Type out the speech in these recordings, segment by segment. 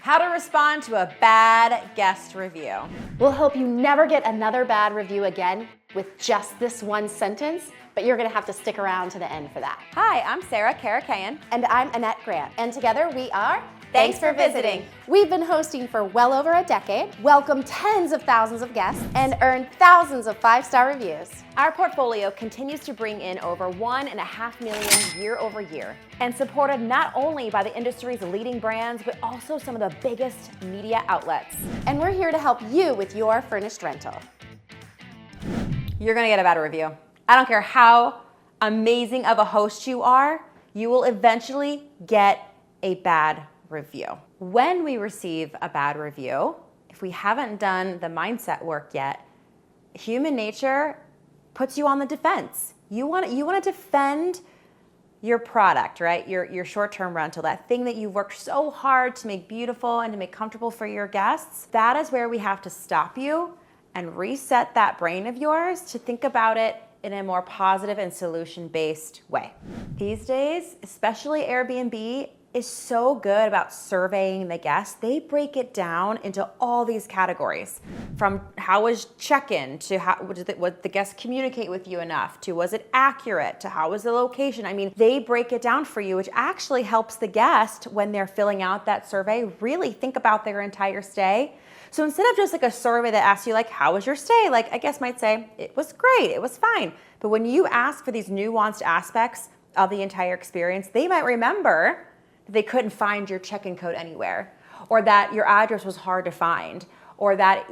How to respond to a bad guest review. We'll help you never get another bad review again with just this one sentence, but you're gonna have to stick around to the end for that. Hi, I'm Sarah Karakayan. And I'm Annette Grant. And together we are Thanks for visiting. We've been hosting for well over a decade, welcomed tens of thousands of guests, and earned thousands of 5-star reviews. Our portfolio continues to bring in over 1.5 million year over year, and supported not only by the industry's leading brands, but also some of the biggest media outlets. And we're here to help you with your furnished rental. You're gonna get a bad review. I don't care how amazing of a host you are, you will eventually get a bad review. When we receive a bad review, if we haven't done the mindset work yet, human nature puts you on the defense. You want to defend your product, right? Your short-term rental, that thing that you've worked so hard to make beautiful and to make comfortable for your guests. That is where we have to stop you and reset that brain of yours to think about it in a more positive and solution-based way. These days, especially Airbnb is so good about surveying the guests. They break it down into all these categories, from how was check-in, to how did the guests communicate with you enough, to was it accurate, to how was the location. I mean, they break it down for you, which actually helps the guest when they're filling out that survey really think about their entire stay. So instead of just like a survey that asks you like, how was your stay? Like a guest might say, it was great, it was fine. But when you ask for these nuanced aspects of the entire experience, they might remember that they couldn't find your check-in code anywhere, or that your address was hard to find, or that,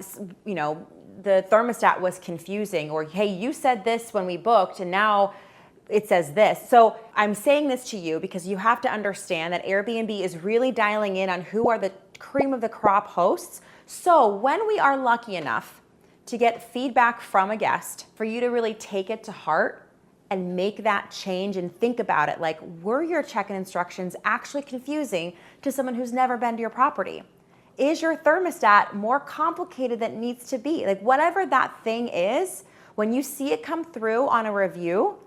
you know, the thermostat was confusing, or hey, you said this when we booked and now it says this. So I'm saying this to you because you have to understand that Airbnb is really dialing in on who are the cream of the crop hosts. So when we are lucky enough to get feedback from a guest, for you to really take it to heart and make that change and think about it, like, were your check-in instructions actually confusing to someone who's never been to your property? Is your thermostat more complicated than it needs to be? Like, whatever that thing is, when you see it come through on a review,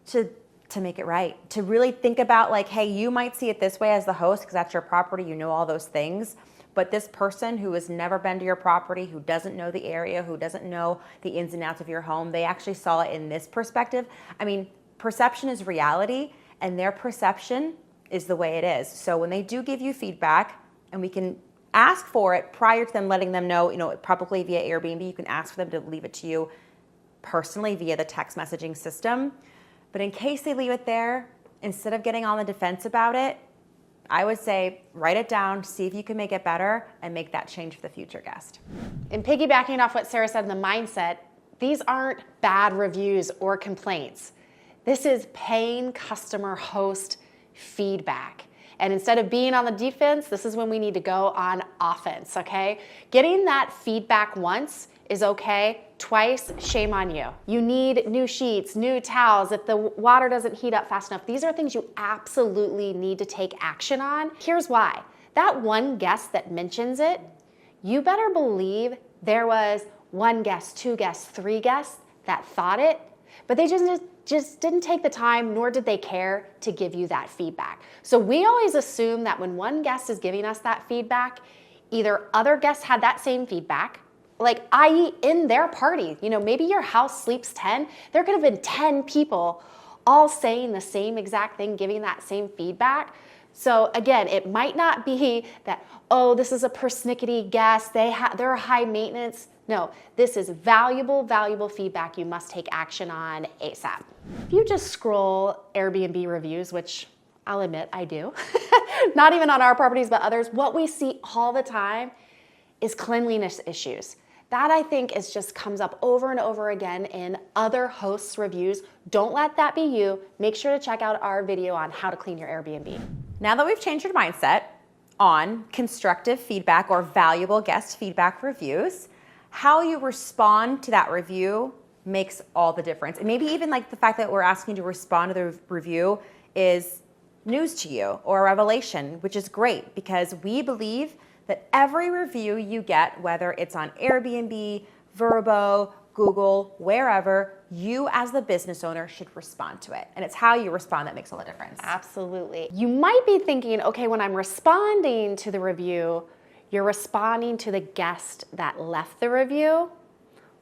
to make it right, to really think about like, hey, you might see it this way as the host because that's your property, you know all those things. But this person who has never been to your property, who doesn't know the area, who doesn't know the ins and outs of your home, they actually saw it in this perspective. I mean, perception is reality, and their perception is the way it is. So when they do give you feedback, and we can ask for it prior to them letting them know, you know, probably via Airbnb, you can ask for them to leave it to you personally via the text messaging system. But in case they leave it there, instead of getting on the defense about it, I would say write it down, see if you can make it better, and make that change for the future guest. And piggybacking off what Sarah said in the mindset, these aren't bad reviews or complaints. This is paying customer host feedback. And instead of being on the defense, this is when we need to go on offense, okay? Getting that feedback once is okay. Twice, shame on you. You need new sheets, new towels, if the water doesn't heat up fast enough. These are things you absolutely need to take action on. Here's why. That one guest that mentions it, you better believe there was 1 guest, 2 guests, 3 guests that thought it, but they just didn't take the time, nor did they care to give you that feedback. So we always assume that when one guest is giving us that feedback, either other guests had that same feedback, like i.e. in their party, you know, maybe your house sleeps 10, there could have been 10 people all saying the same exact thing, giving that same feedback. So again, it might not be that, oh, this is a persnickety guest, they're high maintenance. No, this is valuable feedback you must take action on ASAP. If you just scroll Airbnb reviews, which I'll admit I do, not even on our properties, but others, what we see all the time is cleanliness issues. That I think just comes up over and over again in other hosts' reviews. Don't let that be you. Make sure to check out our video on how to clean your Airbnb. Now that we've changed your mindset on constructive feedback or valuable guest feedback reviews, how you respond to that review makes all the difference. And maybe even like the fact that we're asking you to respond to the review is news to you or a revelation, which is great because we believe that every review you get, whether it's on Airbnb, Vrbo, Google, wherever, you as the business owner should respond to it. And it's how you respond that makes all the difference. Absolutely. You might be thinking, okay, when I'm responding to the review, you're responding to the guest that left the review.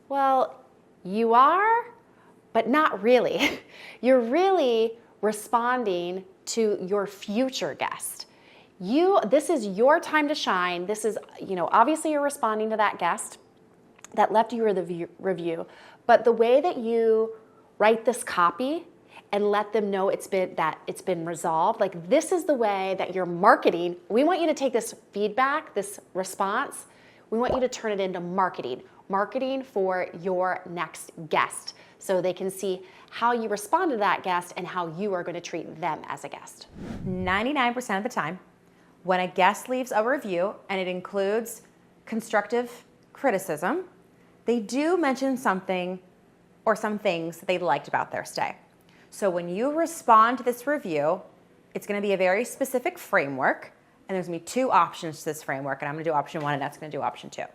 Well, you are, but not really. You're really responding to your future guest. This is your time to shine. This is, obviously you're responding to that guest that left you the review, but the way that you write this copy and let them know it's been resolved, like this is the way that you're marketing. We want you to take this feedback, this response, we want you to turn it into marketing for your next guest, so they can see how you respond to that guest and how you are going to treat them as a guest. 99% of the time, when a guest leaves a review and it includes constructive criticism, they do mention something or some things that they liked about their stay. So when you respond to this review, it's going to be a very specific framework, and there's going to be two options to this framework, and I'm going to do option one and that's going to do option two.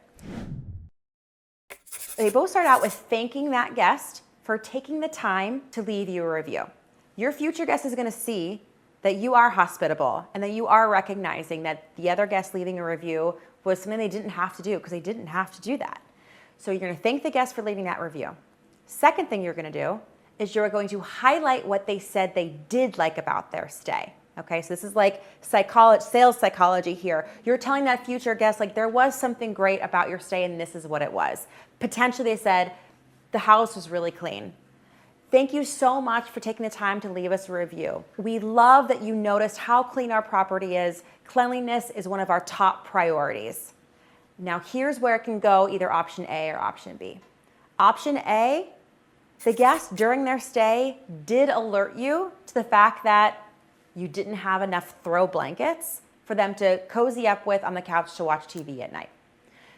They both start out with thanking that guest for taking the time to leave you a review. Your future guest is going to see that you are hospitable and that you are recognizing that the other guest leaving a review was something they didn't have to do, because they didn't have to do that. So you're going to thank the guest for leaving that review. Second thing you're going to do is you're going to highlight what they said they did like about their stay. Okay, so this is like sales psychology here. You're telling that future guest, like, there was something great about your stay and this is what it was. Potentially they said, the house was really clean. Thank you so much for taking the time to leave us a review. We love that you noticed how clean our property is. Cleanliness is one of our top priorities. Now here's where it can go, either option A or option B. Option A, the guest during their stay did alert you to the fact that you didn't have enough throw blankets for them to cozy up with on the couch to watch TV at night.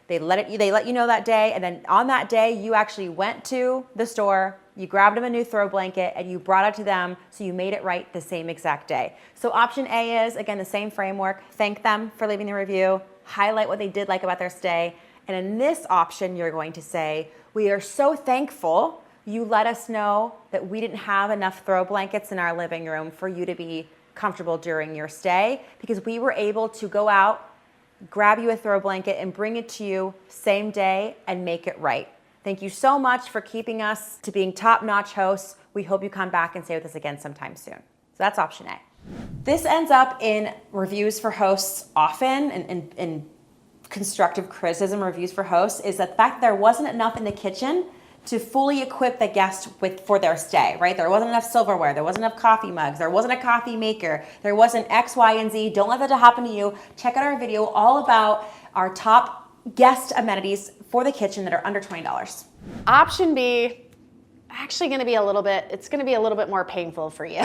They let you know that day, and then on that day, you actually went to the store, you grabbed them a new throw blanket, and you brought it to them, so you made it right the same exact day. So option A is, again, the same framework. Thank them for leaving the review, highlight what they did like about their stay, and in this option, you're going to say, we are so thankful you let us know that we didn't have enough throw blankets in our living room for you to be comfortable during your stay, because we were able to go out, grab you a throw blanket and bring it to you same day and make it right. Thank you so much for keeping us to being top-notch hosts. We hope you come back and stay with us again sometime soon. So that's option A. This ends up in reviews for hosts often, and in constructive criticism reviews for hosts, is the fact that there wasn't enough in the kitchen to fully equip the guest for their stay, right? There wasn't enough silverware, there wasn't enough coffee mugs, there wasn't a coffee maker, there wasn't X, Y, and Z. Don't let that happen to you. Check out our video all about our top guest amenities for the kitchen that are under $20. Option B, actually going to be a little bit more painful for you.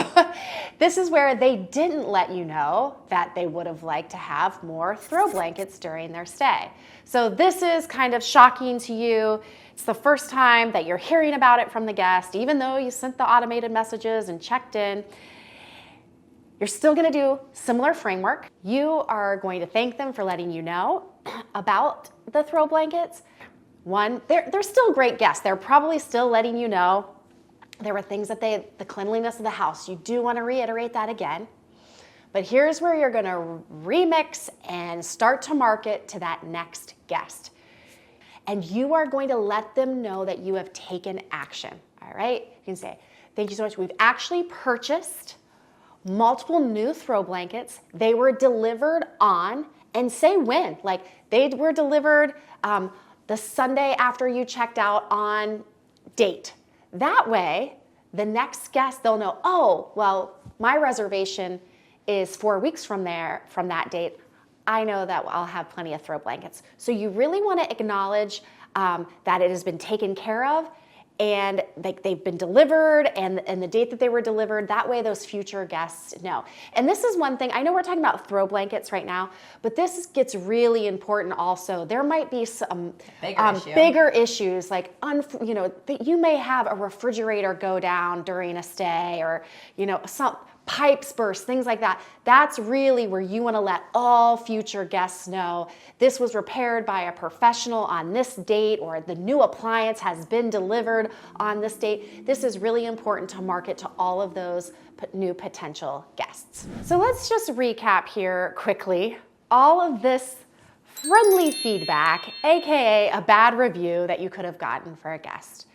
This is where they didn't let you know that they would have liked to have more throw blankets during their stay. So this is kind of shocking to you. It's the first time that you're hearing about it from the guest, even though you sent the automated messages and checked in. You're still going to do similar framework. You are going to thank them for letting you know about the throw blankets. One, they're still great guests. They're probably still letting you know there were things that the cleanliness of the house. You do want to reiterate that again. But here's where you're going to remix and start to market to that next guest. And you are going to let them know that you have taken action, all right? You can say, thank you so much. We've actually purchased multiple new throw blankets. They were delivered on, and say when. Like, they were delivered the Sunday after you checked out on date. That way, the next guest, they'll know, oh, well, my reservation is 4 weeks from that date. I know that I'll have plenty of throw blankets. So you really want to acknowledge that it has been taken care of, and they've been delivered, and the date that they were delivered. That way those future guests know. And this is one thing, I know we're talking about throw blankets right now, but this gets really important also. There might be some bigger issues, like that you may have a refrigerator go down during a stay, or some pipes burst, things like that. That's really where you want to let all future guests know this was repaired by a professional on this date, or the new appliance has been delivered on this date. This is really important to market to all of those new potential guests. So let's just recap here quickly. All of this friendly feedback, AKA a bad review that you could have gotten for a guest.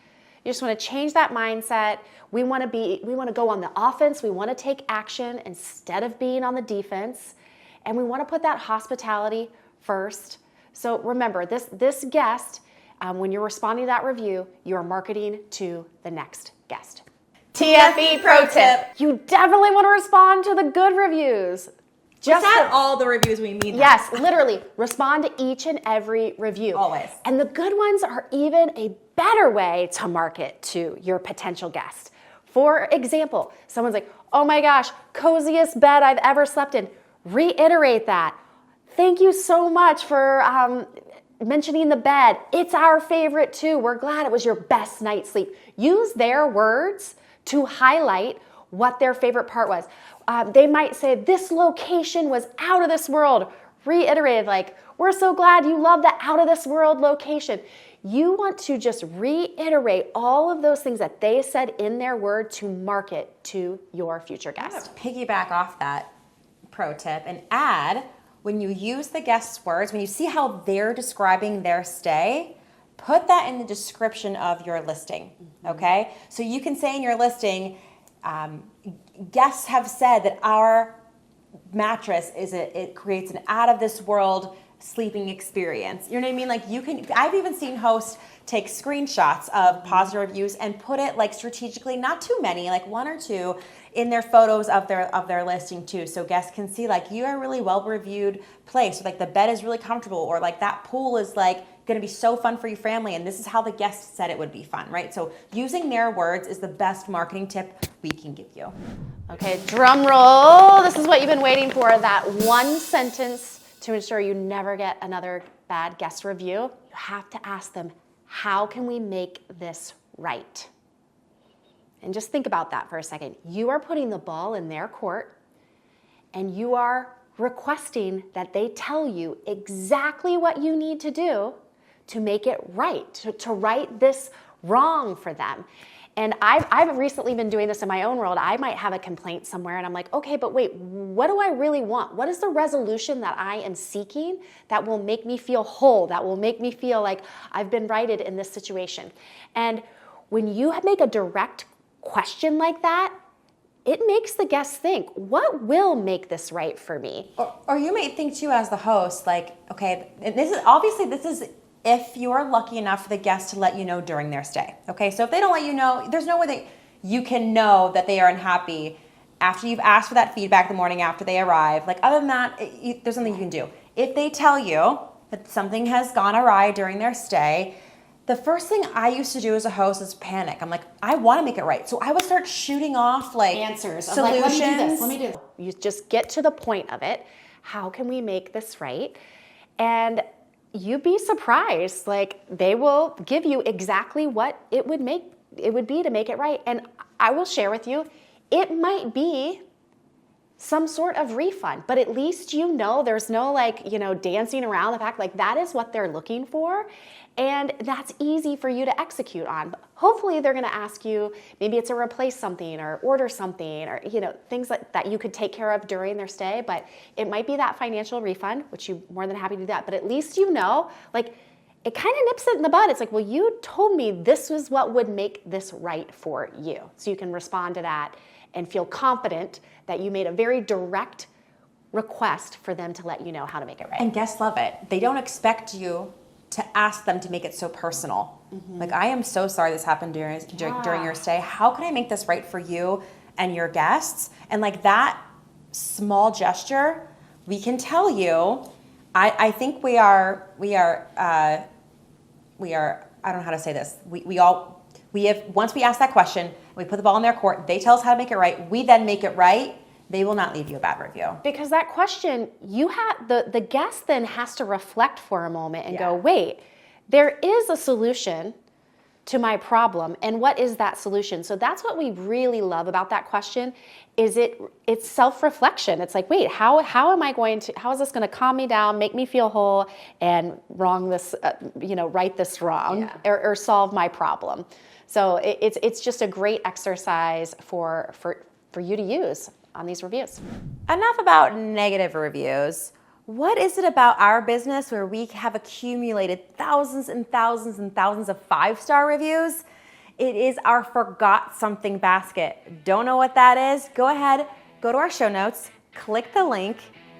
You just want to change that mindset. We want to go on the offense. We want to take action instead of being on the defense. And we want to put that hospitality first. So remember, this guest, when you're responding to that review, you're marketing to the next guest. TFE pro tip. You definitely want to respond to the good reviews. Just not all the reviews we mean. Yes, literally. Respond to each and every review. Always. And the good ones are even a better way to market to your potential guest. For example, someone's like, oh my gosh, coziest bed I've ever slept in. Reiterate that. Thank you so much for mentioning the bed. It's our favorite too. We're glad it was your best night's sleep. Use their words to highlight what their favorite part was. They might say, this location was out of this world. Reiterated, like, we're so glad you love the out of this world location. You want to just reiterate all of those things that they said in their word to market to your future guest. Piggyback off that pro tip and add, when you use the guest's words, when you see how they're describing their stay, put that in the description of your listing, okay? So you can say in your listing, guests have said that our mattress it creates an out of this world sleeping experience. You know what I mean? Like I've even seen hosts take screenshots of positive reviews and put it like strategically, not too many, like one or two in their photos of their listing too. So guests can see like you are a really well reviewed place. So, like the bed is really comfortable, or like that pool is like going to be so fun for your family, and this is how the guest said it would be fun, right? So using their words is the best marketing tip we can give you. Okay, drum roll. This is what you've been waiting for, that one sentence to ensure you never get another bad guest review. You have to ask them, how can we make this right? And just think about that for a second. You are putting the ball in their court, and you are requesting that they tell you exactly what you need to do to make it right, to right this wrong for them. And I've recently been doing this in my own world. I might have a complaint somewhere and I'm like, okay, but wait, what do I really want? What is the resolution that I am seeking that will make me feel whole, that will make me feel like I've been righted in this situation? And when you make a direct question like that, it makes the guest think, what will make this right for me? Or you may think too as the host, like, okay, and this is if you are lucky enough for the guest to let you know during their stay. Okay, so if they don't let you know, there's no way you can know that they are unhappy after you've asked for that feedback the morning after they arrive. Like other than that, there's something you can do. If they tell you that something has gone awry during their stay, the first thing I used to do as a host is panic. I'm like, I want to make it right. So I would start shooting off like answers. Solutions. Like, let me do this. You just get to the point of it. How can we make this right? And you'd be surprised. Like they will give you exactly what it would be to make it right. And I will share with you, it might be some sort of refund, but at least you know there's no dancing around the fact, like that is what they're looking for. And that's easy for you to execute on. But hopefully they're going to ask you, maybe it's a replace something or order something or, things that you could take care of during their stay. But it might be that financial refund, which you're more than happy to do that. But at least it kind of nips it in the bud. It's like, well, you told me this was what would make this right for you. So you can respond to that and feel confident that you made a very direct request for them to let you know how to make it right. And guests love it. They don't expect you to ask them to make it so personal. Mm-hmm. Like, I am so sorry this happened during your stay. How can I make this right for you and your guests? And like that small gesture, we can tell you, I think we are, I don't know how to say this. Once we ask that question, we put the ball in their court, they tell us how to make it right, we then make it right, they will not leave you a bad review. Because that question, the guest then has to reflect for a moment and go, wait, there is a solution to my problem, and what is that solution? So that's what we really love about that question, is it's self-reflection. It's like, wait, how is this gonna calm me down, make me feel whole, and right this wrong, or solve my problem. So it's just a great exercise for you to use on these reviews. Enough about negative reviews. What is it about our business where we have accumulated thousands and thousands and thousands of 5-star reviews? It is our forgot something basket. Don't know what that is? Go ahead, go to our show notes, click the link,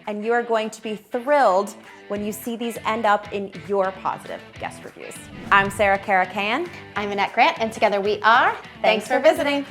and you are going to be thrilled when you see these end up in your positive guest reviews. I'm Sarah Karakan. I'm Annette Grant, and together we are Thanks for visiting.